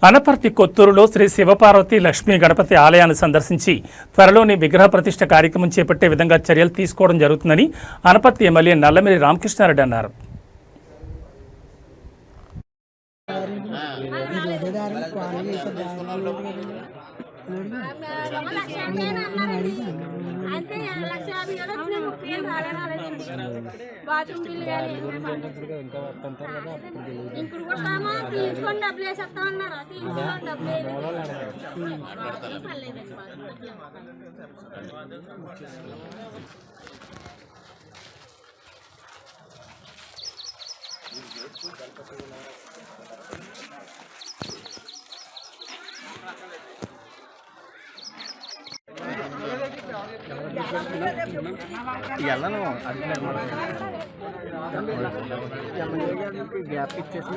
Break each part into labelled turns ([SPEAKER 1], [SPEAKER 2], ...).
[SPEAKER 1] అనపర్తి కొత్తూరులో శ్రీ శివపార్వతి లక్ష్మీ గణపతి ఆలయాన్ని సందర్శించి త్వరలోని విగ్రహ ప్రతిష్ఠ కార్యక్రమం చేపట్టే విధంగా చర్యలు తీసుకోవడం జరుగుతుందని అనపర్తి ఎమ్మెల్యే నల్లమిల్లి రామకృష్ణారెడ్డి అన్నారు.
[SPEAKER 2] బాత్రూమ్ బిల్లు కానీ ఇప్పుడు కూడా తీసుకొని డబ్బులు వేసేస్తా ఉన్నారు. తీసుకొని డబ్బులు
[SPEAKER 3] గ్యాప్ ఇచ్చేసి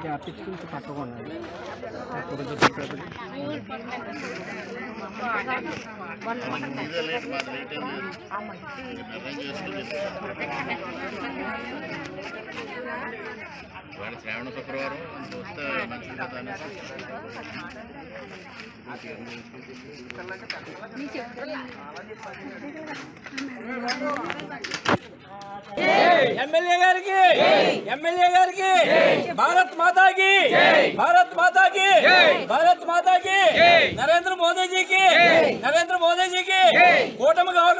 [SPEAKER 3] గ్యాప్ ఇచ్చి కొంచెం పట్టుకోండి.
[SPEAKER 4] శ్రావణ శుక్రవారం వస్తే మంచిది కదా.
[SPEAKER 5] ఎమ్మెల్యే గారికి భారత్ మాతాకి భారత్ మాతాకి భారత్ మాతాకి నరేంద్ర మోదీజీకి కూటమి గవర్నమెంట్